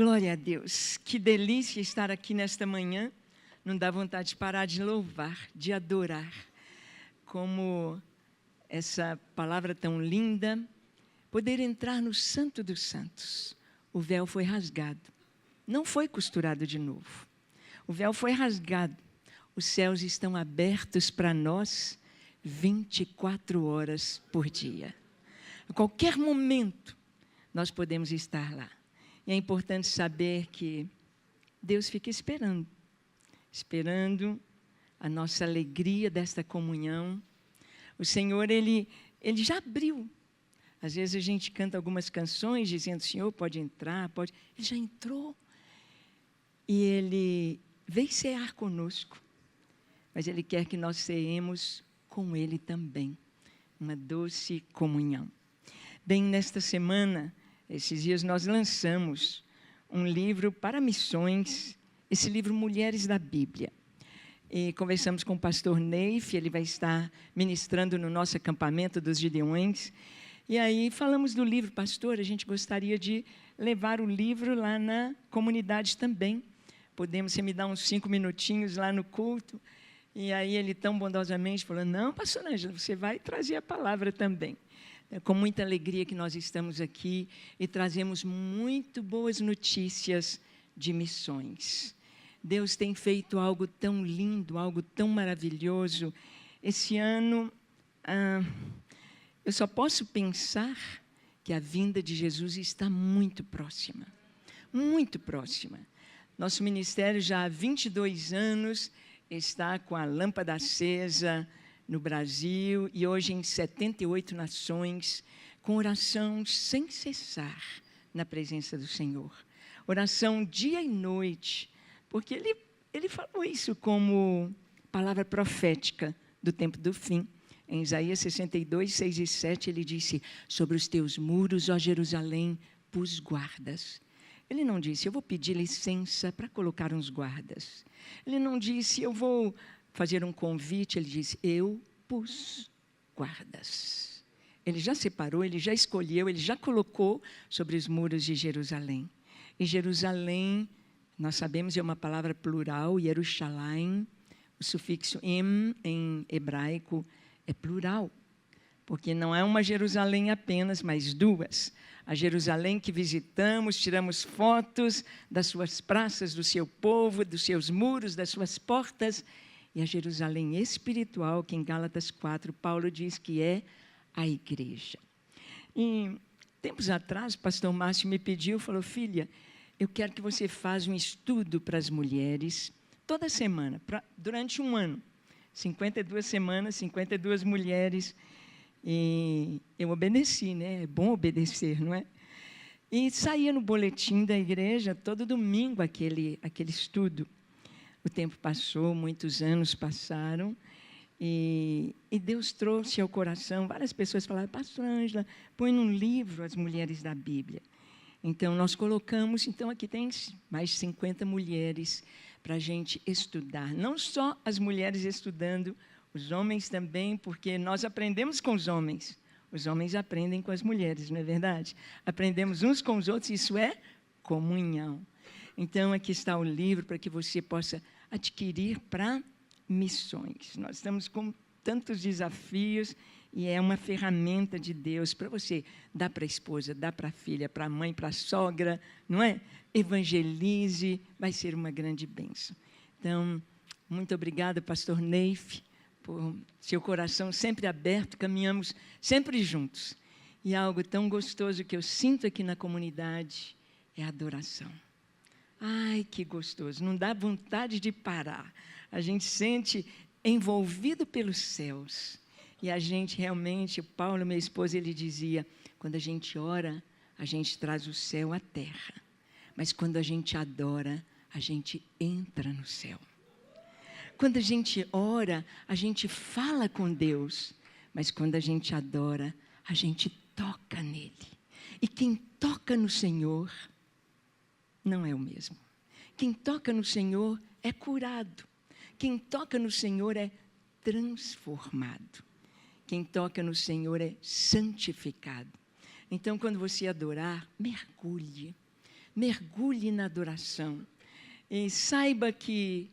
Glória a Deus, que delícia estar aqui nesta manhã, não dá vontade de parar de louvar, de adorar, como essa palavra tão linda, poder entrar no Santo dos Santos. O véu foi rasgado, não foi costurado de novo, o véu foi rasgado, os céus estão abertos para nós 24 horas por dia. A qualquer momento nós podemos estar lá. E é importante saber que Deus fica esperando a nossa alegria desta comunhão. O Senhor, Ele já abriu. Às vezes a gente canta algumas canções dizendo, Senhor, pode entrar, pode. Ele já entrou. E Ele veio cear conosco. Mas Ele quer que nós ceemos com Ele também. Uma doce comunhão. Bem, nesta semana, esses dias nós lançamos um livro para missões, esse livro Mulheres da Bíblia. E conversamos com o pastor Neif, ele vai estar ministrando no nosso acampamento dos Gideões. E aí falamos do livro, pastor, a gente gostaria de levar o livro lá na comunidade também. Podemos, você me dá uns 5 minutinhos lá no culto? E aí ele tão bondosamente falou, não, pastor Ângela, você vai trazer a palavra também. É com muita alegria que nós estamos aqui e trazemos muito boas notícias de missões. Deus tem feito algo tão lindo, algo tão maravilhoso. Esse ano, eu só posso pensar que a vinda de Jesus está muito próxima. Muito próxima. Nosso ministério já há 22 anos está com a lâmpada acesa no Brasil e hoje em 78 nações, com oração sem cessar na presença do Senhor. Oração dia e noite, porque ele falou isso como palavra profética do tempo do fim. Em Isaías 62, 6 e 7, ele disse, sobre os teus muros, ó Jerusalém, pus guardas. Ele não disse, eu vou pedir licença para colocar uns guardas. Ele não disse, eu vou fazer um convite, ele disse, eu pus guardas. Ele já separou, ele já escolheu, ele já colocou sobre os muros de Jerusalém. E Jerusalém, nós sabemos, é uma palavra plural, Yerushalayim, o sufixo em hebraico é plural, porque não é uma Jerusalém apenas, mas duas. A Jerusalém que visitamos, tiramos fotos das suas praças, do seu povo, dos seus muros, das suas portas, e a Jerusalém espiritual, que em Gálatas 4, Paulo diz que é a igreja. E tempos atrás, o pastor Márcio me pediu, falou, filha, eu quero que você faça um estudo para as mulheres, toda semana, durante um ano. 52 semanas, 52 mulheres. E eu obedeci, né? É bom obedecer, não é? E saía no boletim da igreja, todo domingo, aquele estudo. O tempo passou, muitos anos passaram, e Deus trouxe ao coração, várias pessoas falaram, pastor Ângela, põe num livro as mulheres da Bíblia. Então, nós colocamos, então aqui tem mais de 50 mulheres para a gente estudar. Não só as mulheres estudando, os homens também, porque nós aprendemos com os homens aprendem com as mulheres, não é verdade? Aprendemos uns com os outros, isso é comunhão. Então, aqui está o livro para que você possa adquirir para missões. Nós estamos com tantos desafios e é uma ferramenta de Deus para você dar para a esposa, dar para a filha, para a mãe, para a sogra, não é? Evangelize, vai ser uma grande bênção. Então, muito obrigada, pastor Neif, por seu coração sempre aberto, caminhamos sempre juntos. E algo tão gostoso que eu sinto aqui na comunidade é a adoração. Ai, que gostoso, não dá vontade de parar. A gente sente envolvido pelos céus. E a gente realmente, Paulo, meu esposo, ele dizia, quando a gente ora, a gente traz o céu à terra. Mas quando a gente adora, a gente entra no céu. Quando a gente ora, a gente fala com Deus. Mas quando a gente adora, a gente toca nele. E quem toca no Senhor não é o mesmo. Quem toca no Senhor é curado. Quem toca no Senhor é transformado. Quem toca no Senhor é santificado. Então, quando você adorar, mergulhe. mergulhe na adoração. E saiba que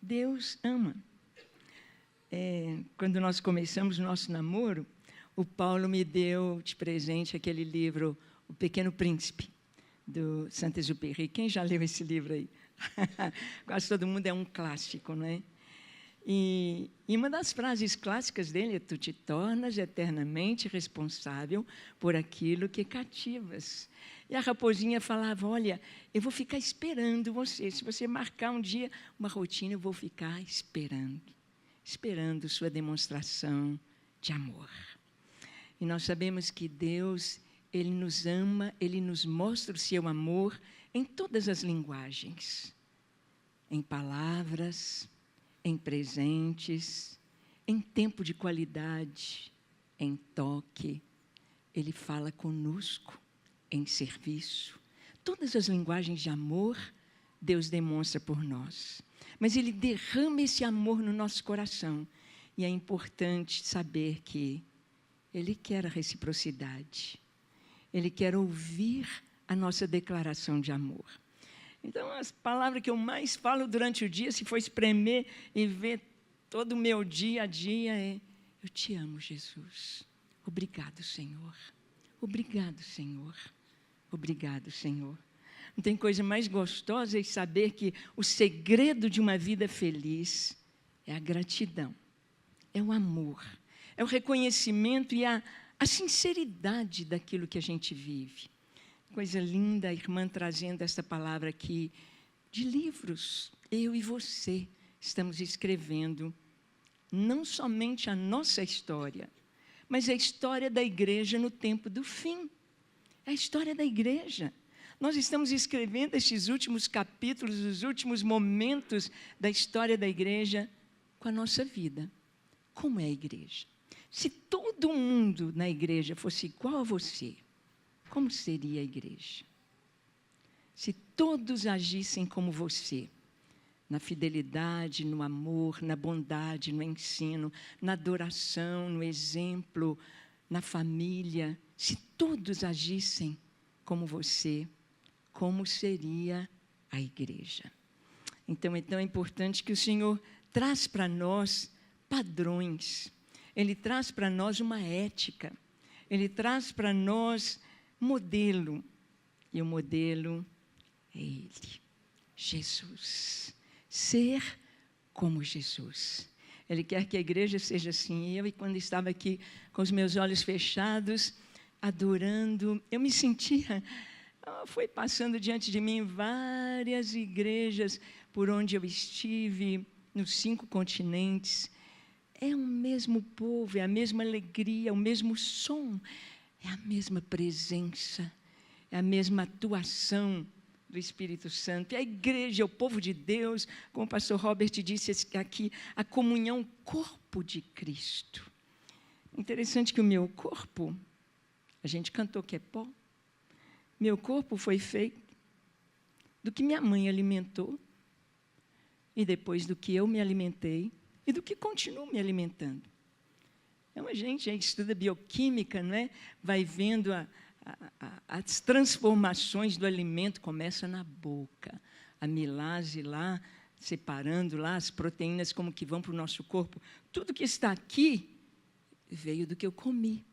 Deus ama. Quando nós começamos o nosso namoro, o Paulo me deu de presente aquele livro, O Pequeno Príncipe, do Saint-Exupéry. Quem já leu esse livro aí? Quase todo mundo, é um clássico, não é? E uma das frases clássicas dele é: tu te tornas eternamente responsável por aquilo que cativas. E a raposinha falava: olha, eu vou ficar esperando você. Se você marcar um dia uma rotina, eu vou ficar esperando sua demonstração de amor. E nós sabemos que Deus, Ele nos ama, Ele nos mostra o seu amor em todas as linguagens, em palavras, em presentes, em tempo de qualidade, em toque. Ele fala conosco em serviço. Todas as linguagens de amor, Deus demonstra por nós. Mas Ele derrama esse amor no nosso coração. E é importante saber que Ele quer a reciprocidade. Ele quer ouvir a nossa declaração de amor. Então, as palavras que eu mais falo durante o dia, se for espremer e ver todo o meu dia a dia, é: eu te amo, Jesus. Obrigado, Senhor. Obrigado, Senhor. Obrigado, Senhor. Não tem coisa mais gostosa em saber que o segredo de uma vida feliz é a gratidão, é o amor, é o reconhecimento e a sinceridade daquilo que a gente vive. Coisa linda, a irmã trazendo esta palavra aqui, de livros. Eu e você estamos escrevendo não somente a nossa história, mas a história da igreja no tempo do fim. É a história da igreja. Nós estamos escrevendo estes últimos capítulos, os últimos momentos da história da igreja com a nossa vida. Como é a igreja? Se todo mundo na igreja fosse igual a você, como seria a igreja? Se todos agissem como você, na fidelidade, no amor, na bondade, no ensino, na adoração, no exemplo, na família, se todos agissem como você, como seria a igreja? Então, é tão importante que o Senhor traz para nós padrões, Ele traz para nós uma ética, Ele traz para nós modelo, e o modelo é Ele, Jesus. Ser como Jesus. Ele quer que a igreja seja assim. Eu, e quando estava aqui com os meus olhos fechados, adorando, eu me sentia, foi passando diante de mim várias igrejas por onde eu estive, nos 5 continentes. É o mesmo povo, é a mesma alegria, é o mesmo som, é a mesma presença, é a mesma atuação do Espírito Santo. E a igreja, o povo de Deus, como o pastor Robert disse aqui, a comunhão, corpo de Cristo. Interessante que o meu corpo, a gente cantou que é pó, meu corpo foi feito do que minha mãe alimentou, e depois do que eu me alimentei, e do que continuo me alimentando. Então, a gente estuda bioquímica, não é? Vai vendo as transformações do alimento, começa na boca. A amilase lá, separando lá as proteínas como que vão para o nosso corpo. Tudo que está aqui veio do que eu comi.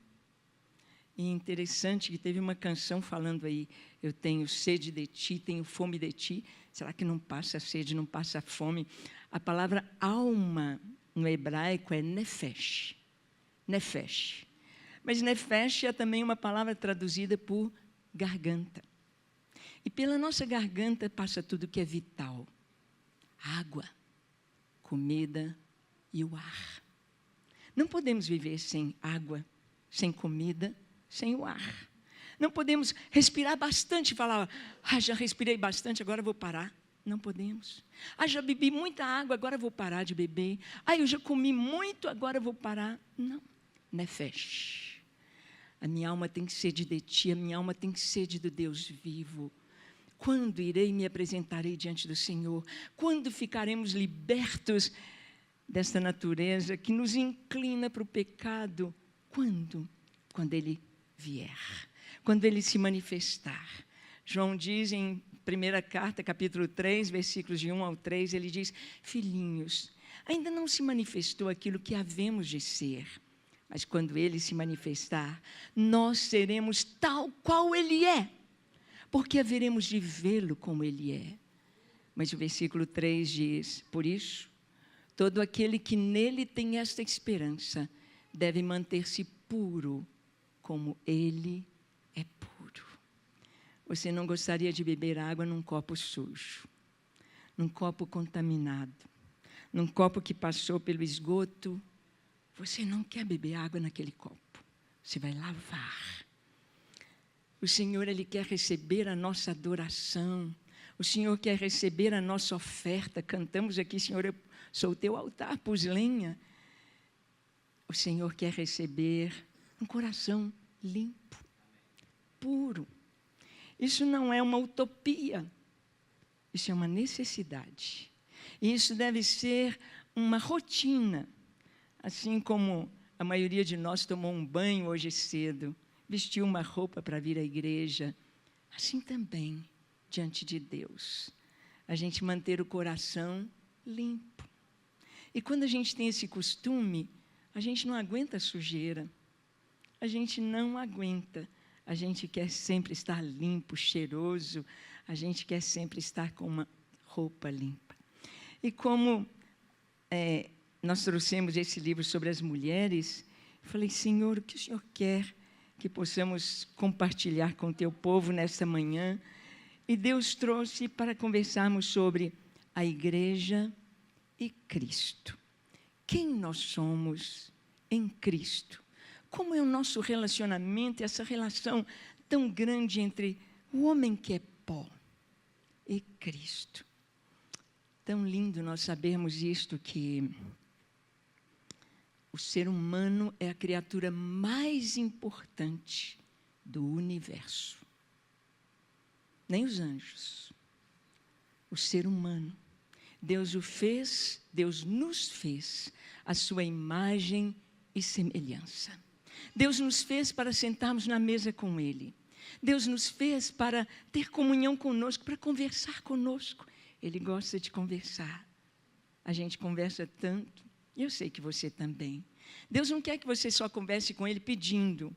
E é interessante que teve uma canção falando aí: eu tenho sede de ti, tenho fome de ti. Será que não passa sede, não passa fome? A palavra alma no hebraico é nefesh. Nefesh. Mas nefesh é também uma palavra traduzida por garganta. E pela nossa garganta passa tudo que é vital: água, comida e o ar. Não podemos viver sem água, sem comida, sem o ar. Não podemos respirar bastante e falar: já respirei bastante, agora vou parar. Não podemos. Já bebi muita água, agora vou parar de beber. Eu já comi muito, agora vou parar. Não. Nefesh. A minha alma tem sede de ti, a minha alma tem sede do Deus vivo. Quando irei e me apresentarei diante do Senhor? Quando ficaremos libertos desta natureza que nos inclina para o pecado? Quando? Quando Ele vier. Quando Ele se manifestar. João diz em primeira carta, capítulo 3, versículos de 1 ao 3, ele diz: filhinhos, ainda não se manifestou aquilo que havemos de ser, mas quando ele se manifestar, nós seremos tal qual ele é, porque haveremos de vê-lo como ele é. Mas o versículo 3 diz: por isso, todo aquele que nele tem esta esperança deve manter-se puro, como ele é puro. Você não gostaria de beber água num copo sujo, num copo contaminado, num copo que passou pelo esgoto. Você não quer beber água naquele copo, você vai lavar. O Senhor, Ele quer receber a nossa adoração, o Senhor quer receber a nossa oferta. Cantamos aqui: Senhor, eu sou o teu altar, pus lenha. O Senhor quer receber um coração limpo, puro. Isso não é uma utopia, isso é uma necessidade. E isso deve ser uma rotina, assim como a maioria de nós tomou um banho hoje cedo, vestiu uma roupa para vir à igreja, assim também, diante de Deus, a gente manter o coração limpo. E quando a gente tem esse costume, a gente não aguenta a sujeira, a gente não aguenta. A gente quer sempre estar limpo, cheiroso, a gente quer sempre estar com uma roupa limpa. E como nós trouxemos esse livro sobre as mulheres, eu falei: Senhor, o que o Senhor quer que possamos compartilhar com o teu povo nesta manhã? E Deus trouxe para conversarmos sobre a igreja e Cristo. Quem nós somos em Cristo? Como é o nosso relacionamento, essa relação tão grande entre o homem que é pó e Cristo. Tão lindo nós sabermos isto, que o ser humano é a criatura mais importante do universo. Nem os anjos. O ser humano. Deus o fez, Deus nos fez à sua imagem e semelhança. Deus nos fez para sentarmos na mesa com Ele. Deus nos fez para ter comunhão conosco, para conversar conosco. Ele gosta de conversar. A gente conversa tanto, e eu sei que você também. Deus não quer que você só converse com Ele pedindo.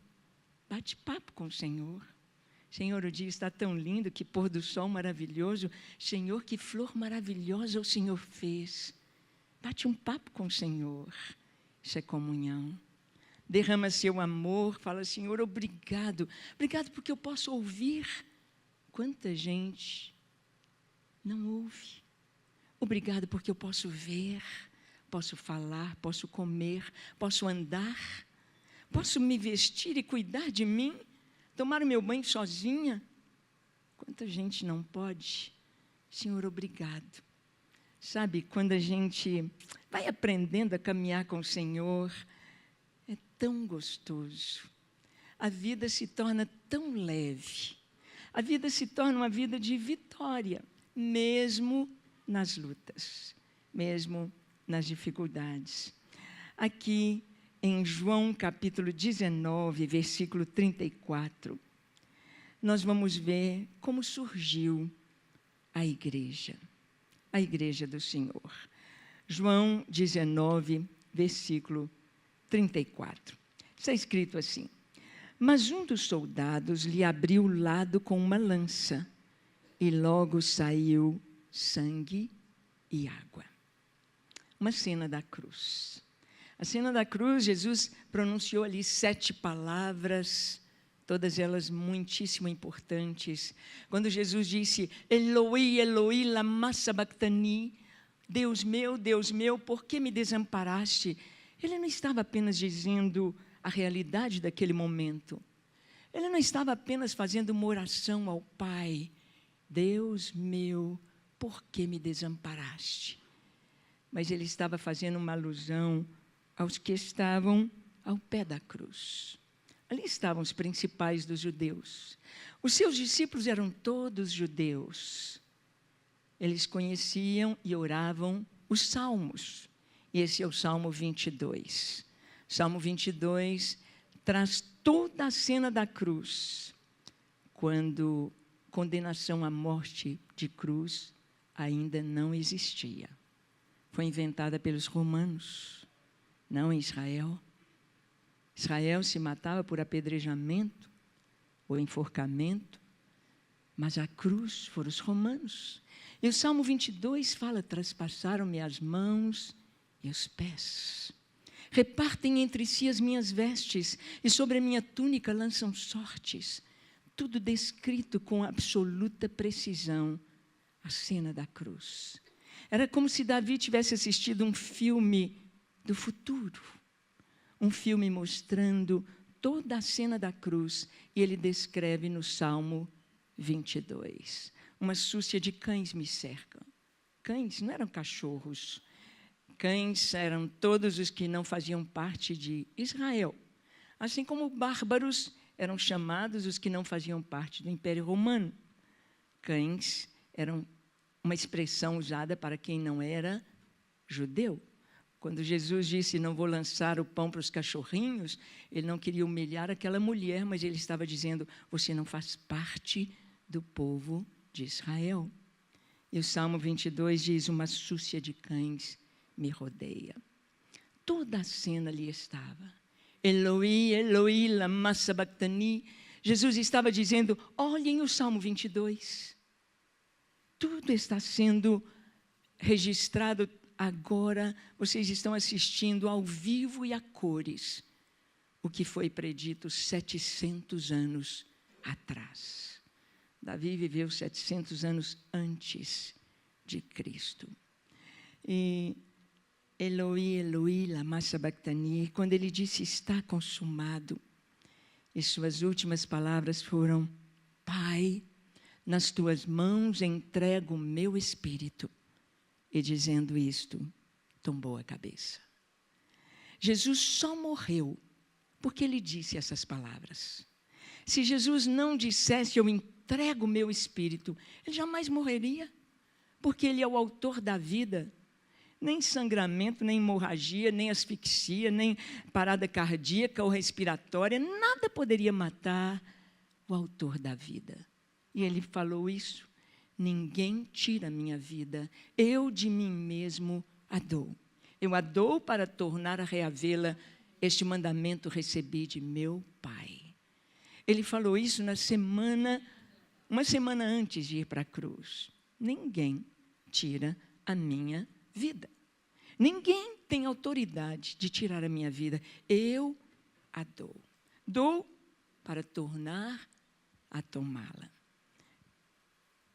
Bate papo com o Senhor. Senhor, o dia está tão lindo, que pôr do sol maravilhoso. Senhor, que flor maravilhosa o Senhor fez. Bate um papo com o Senhor. Isso é comunhão. Derrama seu amor, fala: Senhor, obrigado. Obrigado porque eu posso ouvir. Quanta gente não ouve. Obrigado porque eu posso ver, posso falar, posso comer, posso andar, posso me vestir e cuidar de mim, tomar o meu banho sozinha. Quanta gente não pode. Senhor, obrigado. Sabe, quando a gente vai aprendendo a caminhar com o Senhor, é tão gostoso. A vida se torna tão leve. A vida se torna uma vida de vitória, mesmo nas lutas, mesmo nas dificuldades. Aqui em João capítulo 19, versículo 34, nós vamos ver como surgiu a igreja do Senhor. João 19, versículo 34. Está escrito assim: mas um dos soldados lhe abriu o lado com uma lança, e logo saiu sangue e água. Uma cena da cruz. A cena da cruz, Jesus pronunciou ali 7 palavras, todas elas muitíssimo importantes. Quando Jesus disse: Eloi, Eloi, lama sabachthani, Deus meu, por que me desamparaste? Ele não estava apenas dizendo a realidade daquele momento. Ele não estava apenas fazendo uma oração ao Pai: Deus meu, por que me desamparaste? Mas ele estava fazendo uma alusão aos que estavam ao pé da cruz. Ali estavam os principais dos judeus. Os seus discípulos eram todos judeus. Eles conheciam e oravam os salmos. E esse é o Salmo 22. Salmo 22 traz toda a cena da cruz, quando condenação à morte de cruz ainda não existia. Foi inventada pelos romanos, não em Israel. Israel se matava por apedrejamento ou enforcamento, mas a cruz foram os romanos. E o Salmo 22 fala: traspassaram-me as mãos e os pés. Repartem entre si as minhas vestes, e sobre a minha túnica lançam sortes. Tudo descrito com absoluta precisão, a cena da cruz. Era como se Davi tivesse assistido um filme do futuro, um filme mostrando toda a cena da cruz, e ele descreve no Salmo 22. Uma súcia de cães me cercam. Cães não eram cachorros. Cães eram todos os que não faziam parte de Israel. Assim como bárbaros eram chamados os que não faziam parte do Império Romano. Cães eram uma expressão usada para quem não era judeu. Quando Jesus disse: não vou lançar o pão para os cachorrinhos, ele não queria humilhar aquela mulher, mas ele estava dizendo: você não faz parte do povo de Israel. E o Salmo 22 diz: uma súcia de cães me rodeia. Toda a cena ali estava. Eloi, Eloi, lama sabachthani. Jesus estava dizendo: olhem o Salmo 22. Tudo está sendo registrado agora. Vocês estão assistindo ao vivo e a cores o que foi predito 700 anos atrás. Davi viveu 700 anos antes de Cristo. E Eloi, Eloi, lama sabachthani, quando ele disse: está consumado, e suas últimas palavras foram: Pai, nas tuas mãos entrego o meu espírito. E dizendo isto, tombou a cabeça. Jesus só morreu porque ele disse essas palavras. Se Jesus não dissesse: eu entrego o meu espírito, ele jamais morreria, porque ele é o autor da vida. Nem sangramento, nem hemorragia, nem asfixia, nem parada cardíaca ou respiratória, nada poderia matar o autor da vida. E ele falou isso: ninguém tira a minha vida, eu de mim mesmo a dou. Eu a dou para tornar a reavê-la, este mandamento recebi de meu Pai. Ele falou isso uma semana antes de ir para a cruz. Ninguém tira a minha vida. Ninguém tem autoridade de tirar a minha vida. Eu a dou. Dou para tornar a tomá-la.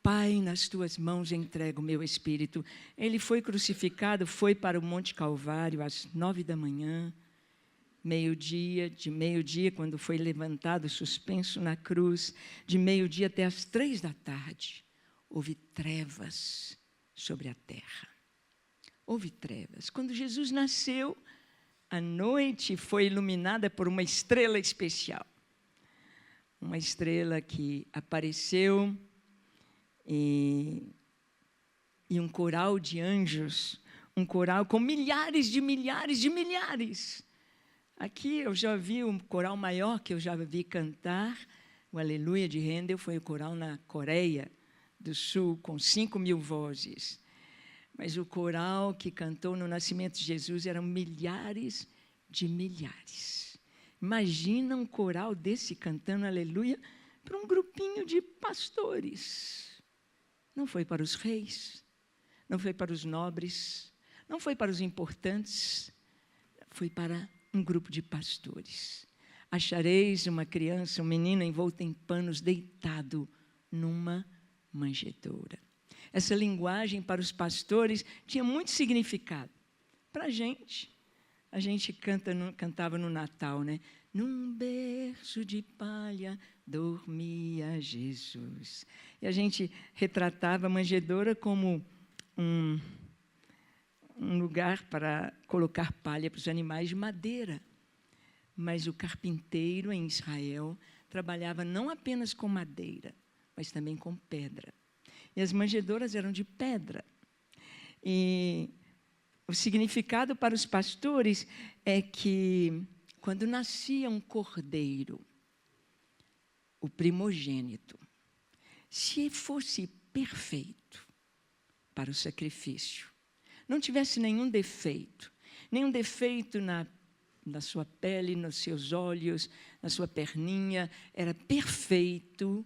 Pai, nas tuas mãos entrego o meu espírito. Ele foi crucificado, foi para o Monte Calvário às 9 da manhã, de meio-dia, quando foi levantado, suspenso na cruz, de meio-dia até às 3 da tarde, houve trevas sobre a terra. Houve trevas. Quando Jesus nasceu, a noite foi iluminada por uma estrela especial. Uma estrela que apareceu e um coral de anjos, um coral com milhares de milhares. Aqui eu já vi um coral maior que eu já vi cantar, o Aleluia de Handel, foi o coral na Coreia do Sul, com 5.000 vozes. Mas o coral que cantou no nascimento de Jesus eram milhares de milhares. Imagina um coral desse cantando aleluia para um grupinho de pastores. Não foi para os reis, não foi para os nobres, não foi para os importantes, foi para um grupo de pastores. Achareis uma criança, um menino envolto em panos, deitado numa manjedoura. Essa linguagem para os pastores tinha muito significado. Para a gente cantava no Natal, né? Num berço de palha dormia Jesus. E a gente retratava a manjedoura como um lugar para colocar palha para os animais de madeira. Mas o carpinteiro em Israel trabalhava não apenas com madeira, mas também com pedra. E as manjedouras eram de pedra. E o significado para os pastores é que, quando nascia um cordeiro, o primogênito, Se fosse perfeito para o sacrifício, não tivesse nenhum defeito na sua pele, nos seus olhos, na sua perninha, era perfeito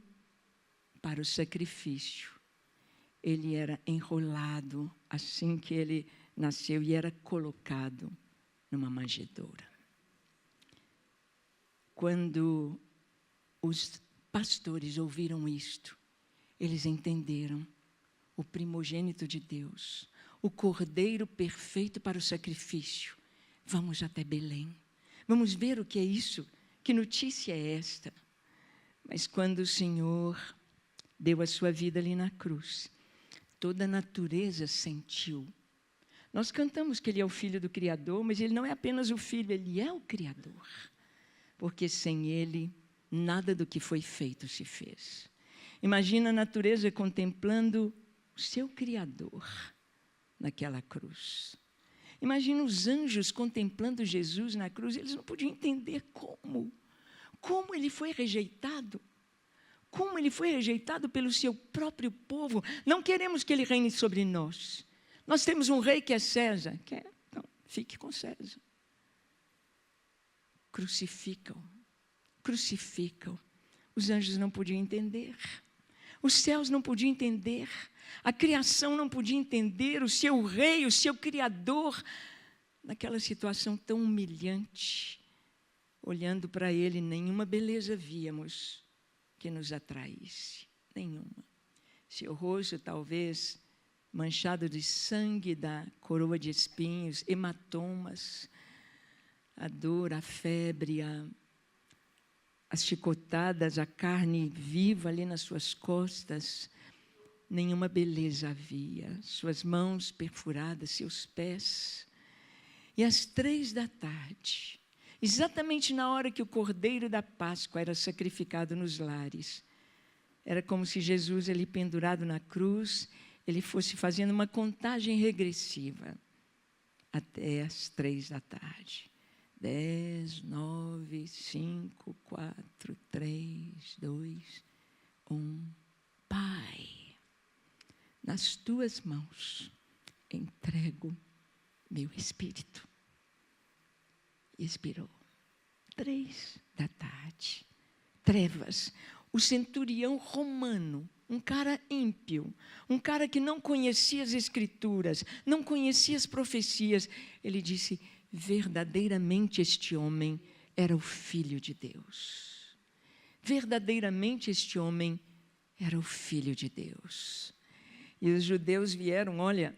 para o sacrifício. Ele era enrolado assim que ele nasceu e era colocado numa manjedoura. Quando os pastores ouviram isto, eles entenderam: o primogênito de Deus, o cordeiro perfeito para o sacrifício. Vamos até Belém, vamos ver o que é isso, que notícia é esta? Mas quando o Senhor deu a sua vida ali na cruz, toda a natureza sentiu. Nós cantamos que Ele é o Filho do Criador, mas Ele não é apenas o Filho, Ele é o Criador. Porque sem Ele, nada do que foi feito se fez. Imagina a natureza contemplando o seu Criador naquela cruz. Imagina os anjos contemplando Jesus na cruz. Eles não podiam entender como Ele foi rejeitado. Como Ele foi rejeitado pelo seu próprio povo. Não queremos que Ele reine sobre nós. Nós temos um rei que é César. Então, fique com César. Crucificam. Os anjos não podiam entender. Os céus não podiam entender. A criação não podia entender o seu rei, o seu criador, naquela situação tão humilhante. Olhando para Ele, nenhuma beleza víamos que nos atraísse. Nenhuma. Seu rosto, talvez, manchado de sangue da coroa de espinhos, hematomas, a dor, a febre, as chicotadas, a carne viva ali nas suas costas. Nenhuma beleza havia. Suas mãos perfuradas, seus pés. E às 3h, exatamente na hora que o cordeiro da Páscoa era sacrificado nos lares, era como se Jesus, ali pendurado na cruz, ele fosse fazendo uma contagem regressiva até às 3h. 10, 9, 5, 4, 3, 2, 1. Pai, nas tuas mãos entrego meu espírito. E expirou. 3h. Trevas. O centurião romano, um cara ímpio, um cara que não conhecia as Escrituras, não conhecia as profecias, ele disse: verdadeiramente este homem era o Filho de Deus. Verdadeiramente este homem era o Filho de Deus. E os judeus vieram, olha,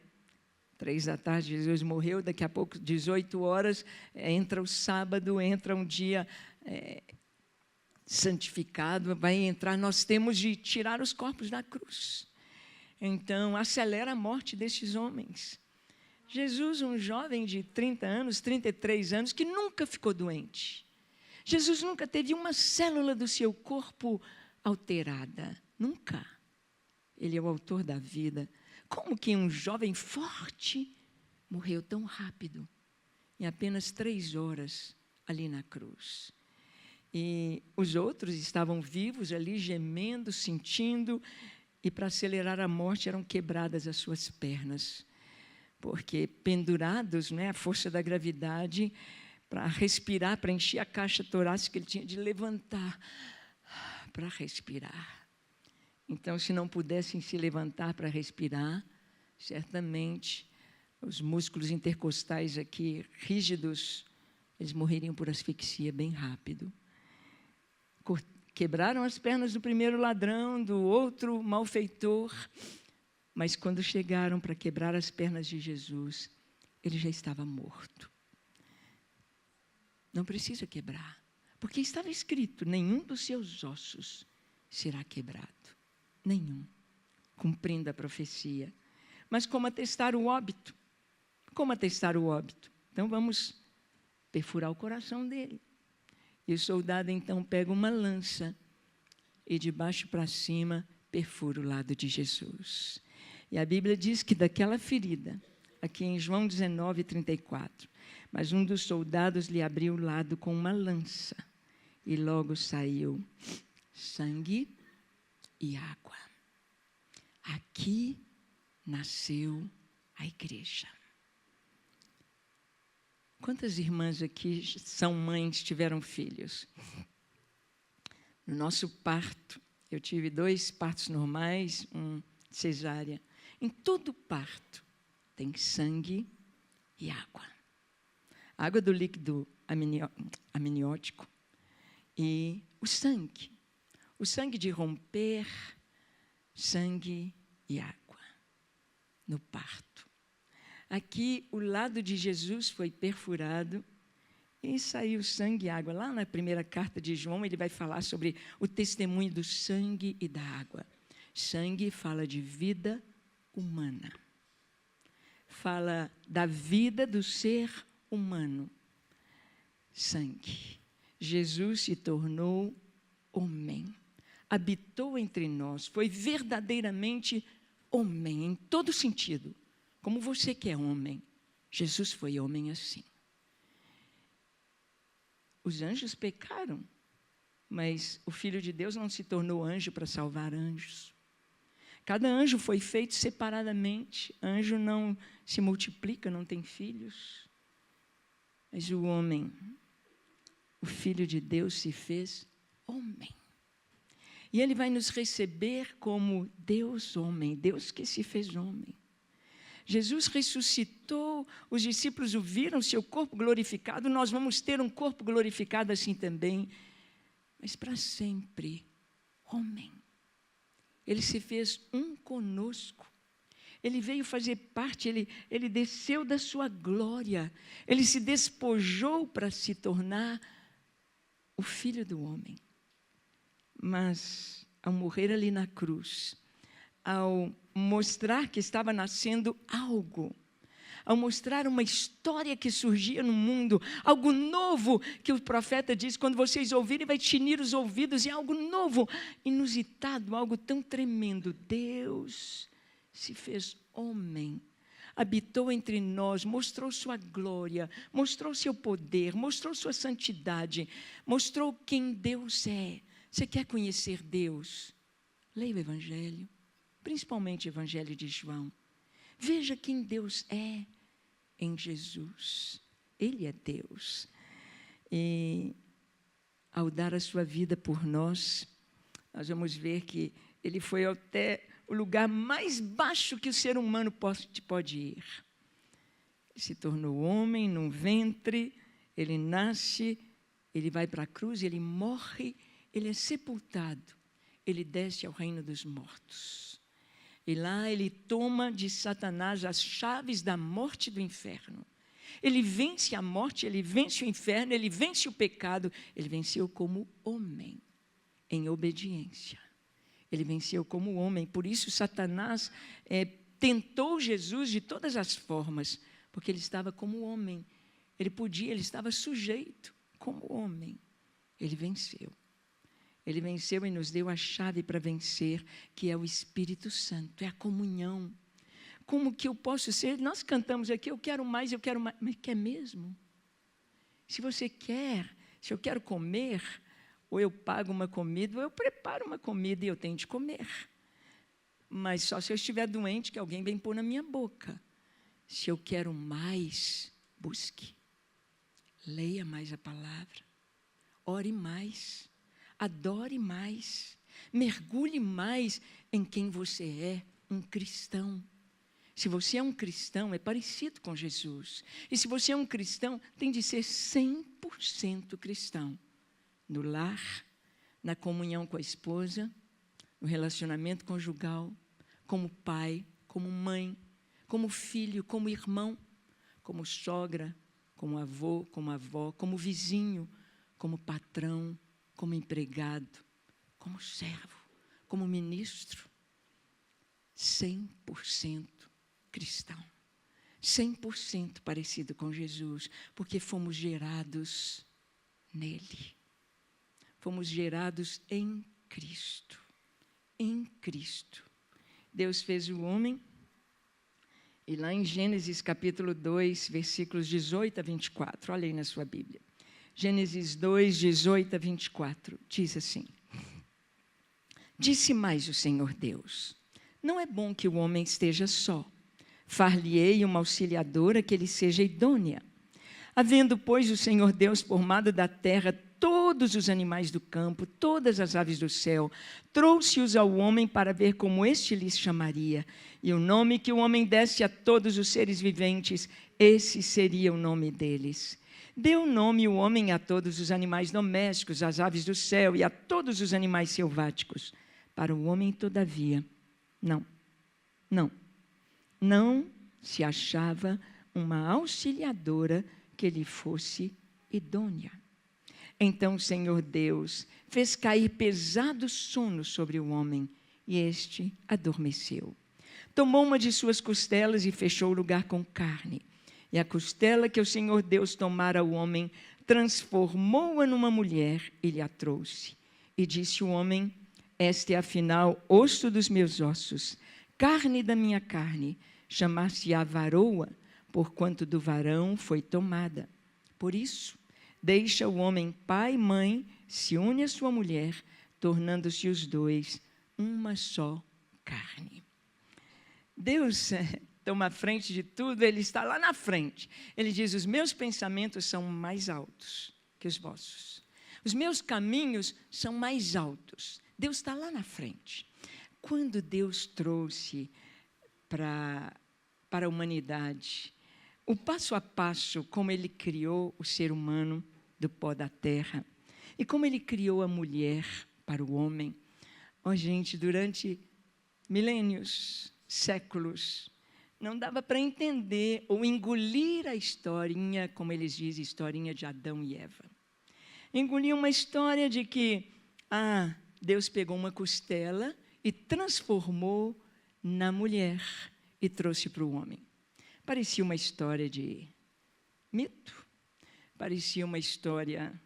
3h, Jesus morreu, daqui a pouco, 18h, entra o sábado, entra um dia santificado, vai entrar, nós temos de tirar os corpos da cruz. Então, acelera a morte destes homens. Jesus, um jovem de 30 anos, 33 anos, que nunca ficou doente. Jesus nunca teve uma célula do seu corpo alterada. Nunca. Ele é o autor da vida. Como que um jovem forte morreu tão rápido? Em apenas 3 horas ali na cruz. E os outros estavam vivos ali, gemendo, sentindo, e para acelerar a morte eram quebradas as suas pernas. Porque pendurados, a força da gravidade, para respirar, para encher a caixa torácica, ele tinha de levantar para respirar. Então, se não pudessem se levantar para respirar, certamente os músculos intercostais aqui rígidos, eles morreriam por asfixia bem rápido. Quebraram as pernas do primeiro ladrão, do outro malfeitor, mas quando chegaram para quebrar as pernas de Jesus, ele já estava morto. Não precisa quebrar, porque estava escrito: nenhum dos seus ossos será quebrado. Nenhum. Cumprindo a profecia. Mas como atestar o óbito? Como atestar o óbito? Então vamos perfurar o coração dele. E o soldado então pega uma lança e de baixo para cima perfura o lado de Jesus. E a Bíblia diz que daquela ferida, aqui em João 19:34, mas um dos soldados lhe abriu o lado com uma lança, e logo saiu sangue e água. Aqui nasceu a igreja. Quantas irmãs aqui são mães, tiveram filhos? No nosso parto, eu tive 2 partos normais, um cesárea. Em todo parto tem sangue e água. A água do líquido amniótico e o sangue. O sangue de romper, sangue e água no parto. Aqui, o lado de Jesus foi perfurado e saiu sangue e água. Lá na primeira carta de João, ele vai falar sobre o testemunho do sangue e da água. Sangue fala de vida humana. Fala da vida do ser humano. Sangue. Jesus se tornou homem. Habitou entre nós. Foi verdadeiramente homem, em todo sentido. Como você que é homem. Jesus foi homem assim. Os anjos pecaram, mas o Filho de Deus não se tornou anjo para salvar anjos. Cada anjo foi feito separadamente. Anjo não se multiplica, não tem filhos. Mas o homem, o Filho de Deus se fez homem. E ele vai nos receber como Deus homem, Deus que se fez homem. Jesus ressuscitou, os discípulos o viram, seu corpo glorificado, nós vamos ter um corpo glorificado assim também, mas para sempre, homem. Ele se fez um conosco, ele veio fazer parte, ele desceu da sua glória, ele se despojou para se tornar o Filho do homem. Mas, ao morrer ali na cruz, ao mostrar que estava nascendo algo, ao mostrar uma história que surgia no mundo, algo novo, que o profeta diz, quando vocês ouvirem, vai tinir os ouvidos, e algo novo, inusitado, algo tão tremendo. Deus se fez homem, habitou entre nós, mostrou sua glória, mostrou seu poder, mostrou sua santidade, mostrou quem Deus é. Você quer conhecer Deus? Leia o Evangelho. Principalmente o Evangelho de João. Veja quem Deus é em Jesus. Ele é Deus. E ao dar a sua vida por nós, nós vamos ver que ele foi até o lugar mais baixo que o ser humano pode ir. Ele se tornou homem num ventre, ele nasce, ele vai para a cruz, ele morre, ele é sepultado, ele desce ao reino dos mortos. E lá ele toma de Satanás as chaves da morte e do inferno. Ele vence a morte, ele vence o inferno, ele vence o pecado. Ele venceu como homem, em obediência. Ele venceu como homem. Por isso Satanás tentou Jesus de todas as formas, porque ele estava como homem. Ele estava sujeito como homem. Ele venceu. Ele venceu e nos deu a chave para vencer, que é o Espírito Santo, é a comunhão. Como que eu posso ser? Nós cantamos aqui, eu quero mais, mas quer mesmo? Se você quer, se eu quero comer, ou eu pago uma comida, ou eu preparo uma comida e eu tenho de comer. Mas só se eu estiver doente, que alguém vem pôr na minha boca. Se eu quero mais, busque. Leia mais a palavra. Ore mais. Adore mais, mergulhe mais em quem você é, um cristão. Se você é um cristão, é parecido com Jesus. E se você é um cristão, tem de ser 100% cristão. No lar, na comunhão com a esposa, no relacionamento conjugal, como pai, como mãe, como filho, como irmão, como sogra, como avô, como avó, como vizinho, como patrão, como empregado, como servo, como ministro, 100% cristão, 100% parecido com Jesus, porque fomos gerados nele, fomos gerados em Cristo, em Cristo. Deus fez o homem, e lá em Gênesis capítulo 2, versículos 18 a 24, olha aí na sua Bíblia. Gênesis 2, 18 a 24, diz assim: Disse mais o Senhor Deus: Não é bom que o homem esteja só. Far-lhe-ei uma auxiliadora que lhe seja idônea. Havendo, pois, o Senhor Deus formado da terra todos os animais do campo, todas as aves do céu, trouxe-os ao homem para ver como este lhes chamaria. E o nome que o homem desse a todos os seres viventes, esse seria o nome deles. Deu nome o homem a todos os animais domésticos, às aves do céu e a todos os animais selváticos. Para o homem, todavia, não se achava uma auxiliadora que lhe fosse idônea. Então o Senhor Deus fez cair pesado sono sobre o homem, e este adormeceu. Tomou uma de suas costelas e fechou o lugar com carne. E a costela que o Senhor Deus tomara ao homem, transformou-a numa mulher e lhe a trouxe. E disse o homem: este é afinal osso dos meus ossos, carne da minha carne, chamar-se-á varoa, porquanto do varão foi tomada. Por isso, deixa o homem pai e mãe, se une à sua mulher, tornando-se os dois uma só carne. Deus toma a frente de tudo, Ele está lá na frente. Ele diz: os meus pensamentos são mais altos que os vossos. Os meus caminhos são mais altos. Deus está lá na frente. Quando Deus trouxe para a humanidade o passo a passo, como Ele criou o ser humano do pó da terra, e como Ele criou a mulher para o homem. Gente, durante milênios, séculos, não dava para entender ou engolir a historinha, como eles dizem, historinha de Adão e Eva. Engoliam uma história de que, Deus pegou uma costela e transformou na mulher e trouxe para o homem. Parecia uma história de mito, parecia uma história,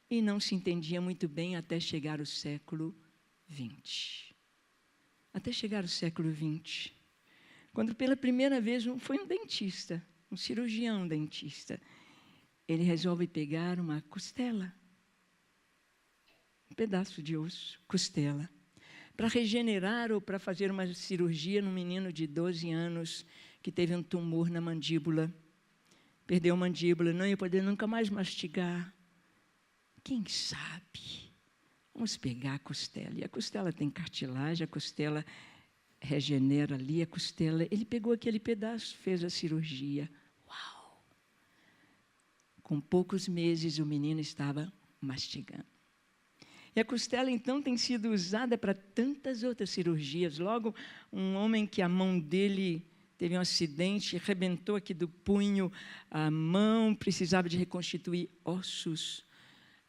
e não se entendia muito bem até chegar o século XX. Até chegar o século XX, quando pela primeira vez foi um dentista, um cirurgião dentista, ele resolve pegar uma costela, um pedaço de osso, costela, para regenerar ou para fazer uma cirurgia num menino de 12 anos que teve um tumor na mandíbula, perdeu a mandíbula, não ia poder nunca mais mastigar. Quem sabe? Vamos pegar a costela. E a costela tem cartilagem, a costela regenera ali, a costela. Ele pegou aquele pedaço, fez a cirurgia. Uau! Com poucos meses, o menino estava mastigando. E a costela, então, tem sido usada para tantas outras cirurgias. Logo, um homem que a mão dele teve um acidente, arrebentou aqui do punho a mão, precisava de reconstituir ossos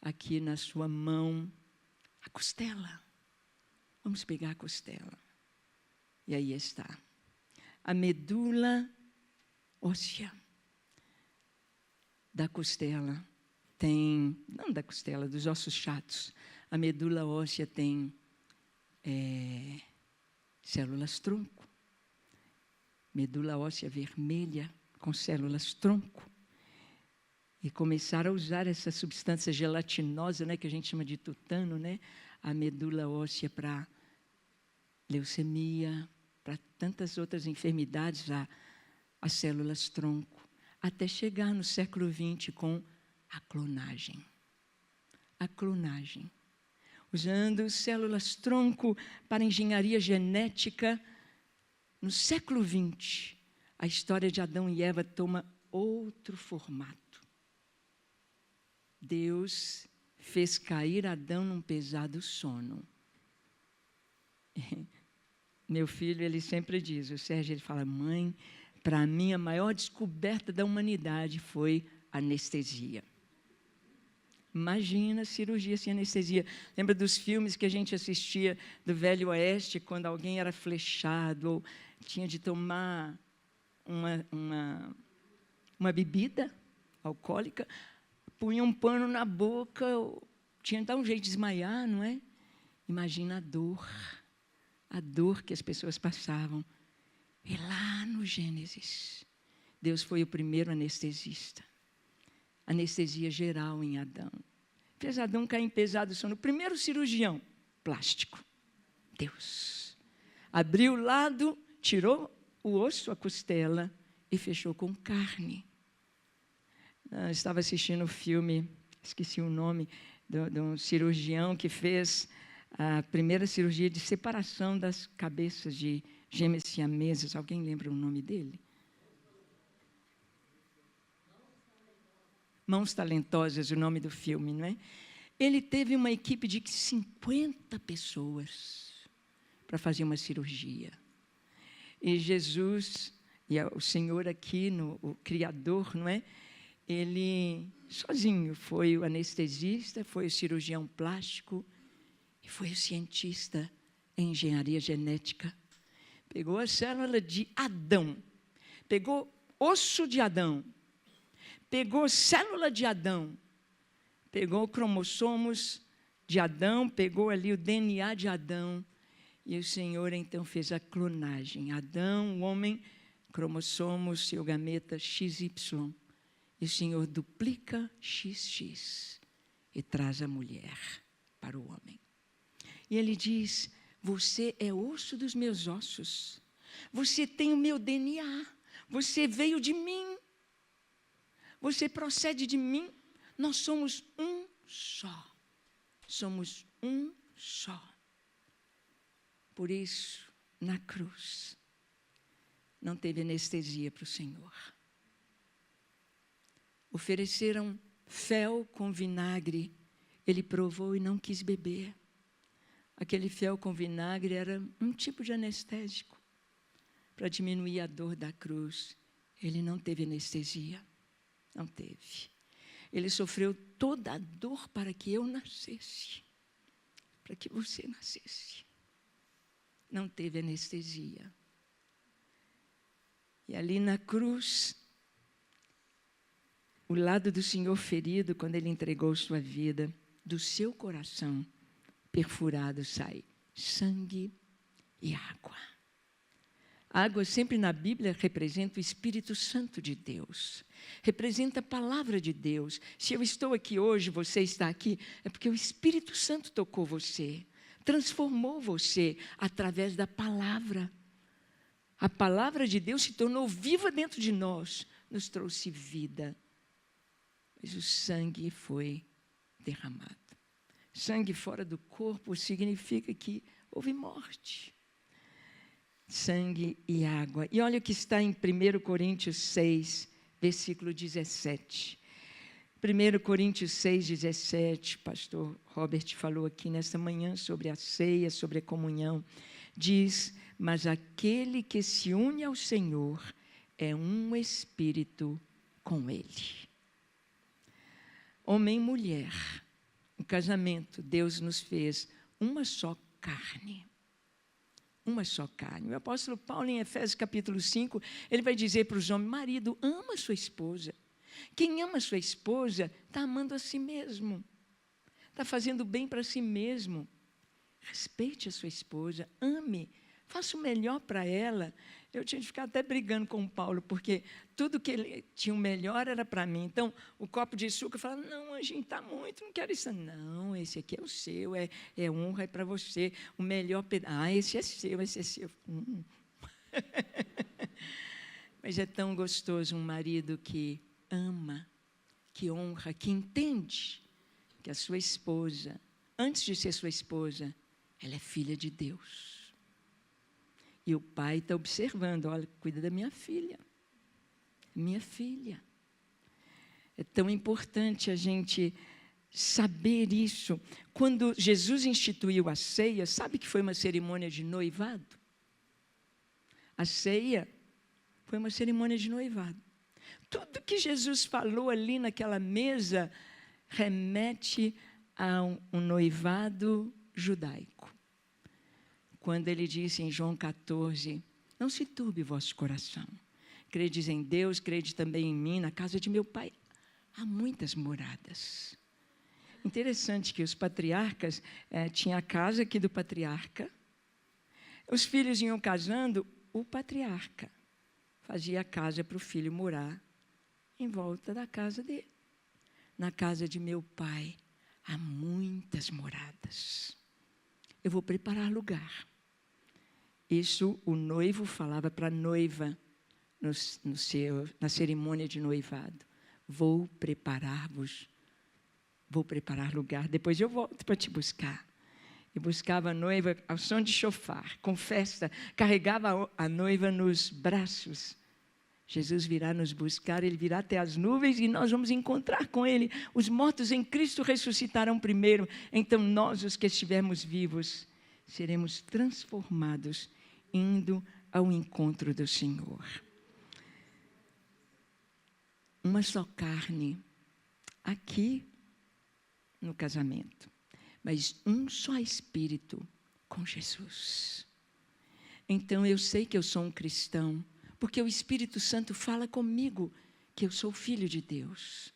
aqui na sua mão. A costela. Vamos pegar a costela. E aí está. A medula óssea da costela tem, não da costela, dos ossos chatos. A medula óssea tem células tronco. Medula óssea vermelha com células tronco. E começaram a usar essa substância gelatinosa, né, que a gente chama de tutano, né, a medula óssea para leucemia, para tantas outras enfermidades, as células tronco, até chegar no século XX com a clonagem. A clonagem. Usando células tronco para engenharia genética, no século XX, a história de Adão e Eva toma outro formato. Deus fez cair Adão num pesado sono. Meu filho, ele sempre diz, o Sérgio, ele fala: mãe, para mim a maior descoberta da humanidade foi anestesia. Imagina cirurgia sem anestesia. Lembra dos filmes que a gente assistia do Velho Oeste, quando alguém era flechado ou tinha de tomar uma bebida alcoólica, punha um pano na boca, tinha de dar um jeito de desmaiar, não é? Imagina a dor que as pessoas passavam. E lá no Gênesis, Deus foi o primeiro anestesista. Anestesia geral em Adão. Fez Adão cair em pesado sono. O primeiro cirurgião, plástico. Deus. Abriu o lado, tirou o osso, a costela, e fechou com carne. Eu estava assistindo um filme, esqueci o nome, de um cirurgião que fez a primeira cirurgia de separação das cabeças de gêmeas siameses. Alguém lembra o nome dele? Mãos Talentosas, o nome do filme, não é? Ele teve uma equipe de 50 pessoas para fazer uma cirurgia. E Jesus, e o Senhor aqui, o Criador, não é? Ele sozinho foi o anestesista, foi o cirurgião plástico e foi o cientista em engenharia genética. Pegou a célula de Adão, pegou osso de Adão, pegou célula de Adão, pegou cromossomos de Adão, pegou ali o DNA de Adão, e o Senhor então fez a clonagem. Adão, o homem, cromossomos, seu gameta XY. E o Senhor duplica XX e traz a mulher para o homem. E ele diz, você é osso dos meus ossos, você tem o meu DNA, você veio de mim, você procede de mim, nós somos um só. Somos um só. Por isso, na cruz, não teve anestesia para o Senhor. Ofereceram fel com vinagre, ele provou e não quis beber. Aquele fel com vinagre era um tipo de anestésico para diminuir a dor da cruz. Ele não teve anestesia. Não teve. Ele sofreu toda a dor para que eu nascesse, para que você nascesse. Não teve anestesia. E ali na cruz, o lado do Senhor ferido, quando Ele entregou sua vida, do seu coração perfurado sai sangue e água. A água sempre na Bíblia representa o Espírito Santo de Deus, representa a palavra de Deus. Se eu estou aqui hoje, você está aqui, é porque o Espírito Santo tocou você, transformou você através da palavra. A palavra de Deus se tornou viva dentro de nós, nos trouxe vida. Mas o sangue foi derramado. Sangue fora do corpo significa que houve morte. Sangue e água. E olha o que está em 1 Coríntios 6, versículo 17. 1 Coríntios 6, 17, o pastor Robert falou aqui nesta manhã sobre a ceia, sobre a comunhão. Diz, mas aquele que se une ao Senhor é um espírito com Ele. Homem e mulher, o casamento, Deus nos fez uma só carne. Uma só carne. O apóstolo Paulo, em Efésios capítulo 5, ele vai dizer para os homens, marido, ama a sua esposa. Quem ama a sua esposa, está amando a si mesmo. Está fazendo bem para si mesmo. Respeite a sua esposa, ame, faça o melhor para ela. Eu tinha de ficar até brigando com o Paulo, porque tudo que ele tinha o melhor era para mim. Então, o copo de açúcar, eu falava, não, Anjinho, está muito, não quero isso. Não, esse aqui é o seu, é honra, é para você. O melhor pedaço, esse é seu, esse é seu. Mas é tão gostoso um marido que ama, que honra, que entende que a sua esposa, antes de ser sua esposa, ela é filha de Deus. E o pai está observando, olha, cuida da minha filha. Minha filha. É tão importante a gente saber isso. Quando Jesus instituiu a ceia, sabe que foi uma cerimônia de noivado? A ceia foi uma cerimônia de noivado. Tudo que Jesus falou ali naquela mesa remete a um noivado judaico. Quando ele disse em João 14, não se turbe vosso coração. Credes em Deus, crede também em mim, na casa de meu pai há muitas moradas. Interessante que os patriarcas, tinha a casa aqui do patriarca, os filhos iam casando, o patriarca fazia a casa para o filho morar em volta da casa dele. Na casa de meu pai há muitas moradas. Eu vou preparar lugar. Isso o noivo falava para a noiva na cerimônia de noivado. Vou preparar lugar, depois eu volto para te buscar. E buscava a noiva ao som de chofar, com festa, carregava a noiva nos braços. Jesus virá nos buscar, Ele virá até as nuvens e nós vamos encontrar com Ele. Os mortos em Cristo ressuscitarão primeiro, então nós, os que estivermos vivos, seremos transformados, indo ao encontro do Senhor. Uma só carne, aqui no casamento, mas um só Espírito com Jesus. Então eu sei que eu sou um cristão, porque o Espírito Santo fala comigo que eu sou filho de Deus.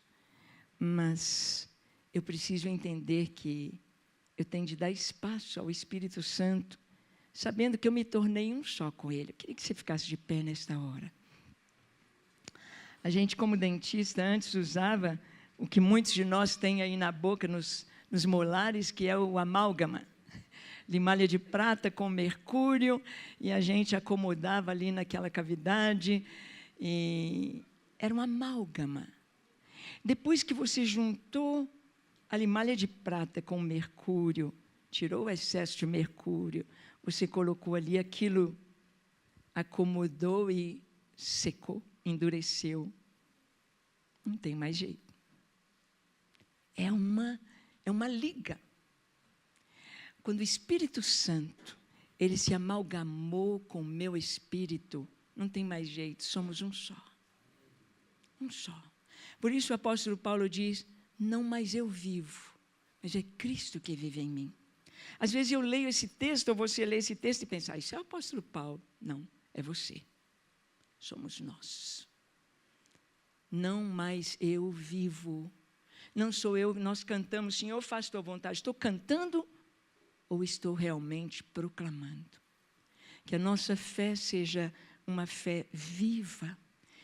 Mas eu preciso entender que eu tenho de dar espaço ao Espírito Santo, sabendo que eu me tornei um só com Ele. Eu queria que você ficasse de pé nesta hora. A gente, como dentista, antes usava o que muitos de nós têm aí na boca, nos molares, que é o amálgama. Limalha de prata com mercúrio, e a gente acomodava ali naquela cavidade, e era uma amálgama. Depois que você juntou a limalha de prata com mercúrio, tirou o excesso de mercúrio, você colocou ali aquilo, acomodou e secou, endureceu. Não tem mais jeito. É uma liga. Quando o Espírito Santo, Ele se amalgamou com o meu espírito, não tem mais jeito, somos um só. Um só. Por isso o apóstolo Paulo diz, não mais eu vivo, mas é Cristo que vive em mim. Às vezes eu leio esse texto, ou você lê esse texto e pensa, isso é o apóstolo Paulo. Não, é você. Somos nós. Não mais eu vivo. Não sou eu, nós cantamos, Senhor, faz tua vontade. Estou cantando ou estou realmente proclamando? Que a nossa fé seja uma fé viva,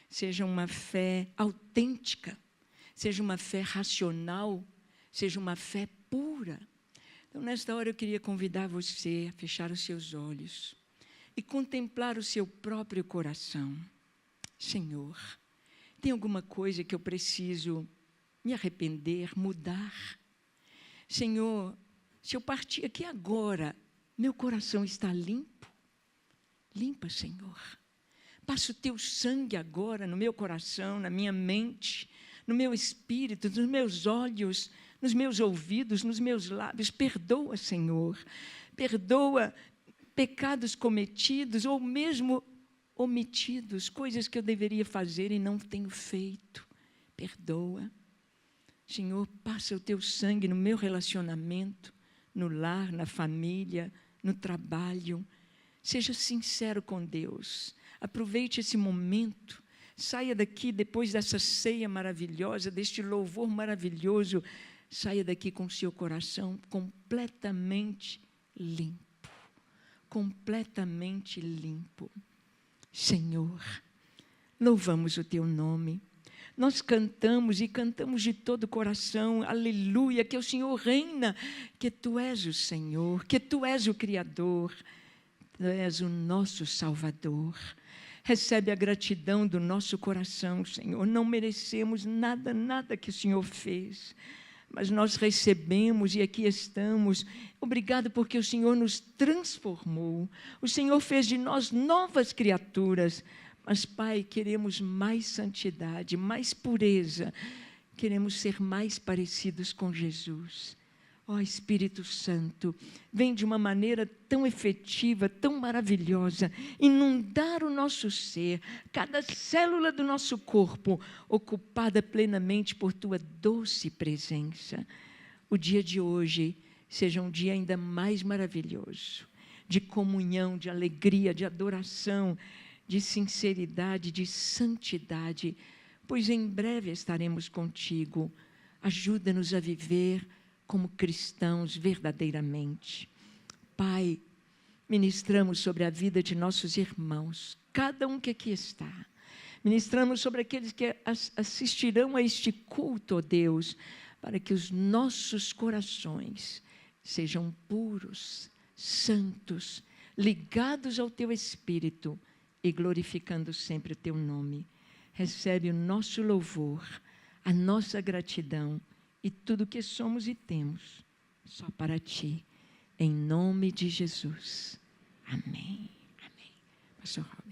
seja uma fé autêntica, seja uma fé racional, seja uma fé pura. Então, nesta hora, eu queria convidar você a fechar os seus olhos e contemplar o seu próprio coração. Senhor, tem alguma coisa que eu preciso me arrepender, mudar? Senhor, se eu partir aqui agora, meu coração está limpo? Limpa, Senhor. Passa o teu sangue agora no meu coração, na minha mente, no meu espírito, nos meus olhos, nos meus ouvidos, nos meus lábios. Perdoa, Senhor. Perdoa pecados cometidos ou mesmo omitidos, coisas que eu deveria fazer e não tenho feito. Perdoa. Senhor, passa o teu sangue no meu relacionamento, no lar, na família, no trabalho. Seja sincero com Deus. Aproveite esse momento. Saia daqui depois dessa ceia maravilhosa, deste louvor maravilhoso. Saia daqui com o seu coração completamente limpo. Completamente limpo. Senhor, louvamos o teu nome. Nós cantamos e cantamos de todo o coração, aleluia, que o Senhor reina, que Tu és o Senhor, que Tu és o Criador, Tu és o nosso Salvador. Recebe a gratidão do nosso coração, Senhor. Não merecemos nada que o Senhor fez, mas nós recebemos e aqui estamos. Obrigado porque o Senhor nos transformou. O Senhor fez de nós novas criaturas. Mas, Pai, queremos mais santidade, mais pureza. Queremos ser mais parecidos com Jesus. Ó Espírito Santo, vem de uma maneira tão efetiva, tão maravilhosa, inundar o nosso ser, cada célula do nosso corpo, ocupada plenamente por Tua doce presença. O dia de hoje seja um dia ainda mais maravilhoso, de comunhão, de alegria, de adoração, de sinceridade, de santidade, pois em breve estaremos contigo. Ajuda-nos a viver como cristãos verdadeiramente. Pai, ministramos sobre a vida de nossos irmãos, cada um que aqui está. Ministramos sobre aqueles que assistirão a este culto, ó Deus, para que os nossos corações sejam puros, santos, ligados ao Teu Espírito e glorificando sempre o Teu nome. Recebe o nosso louvor, a nossa gratidão e tudo que somos e temos, só para Ti. Em nome de Jesus. Amém. Amém. Pastor Robert.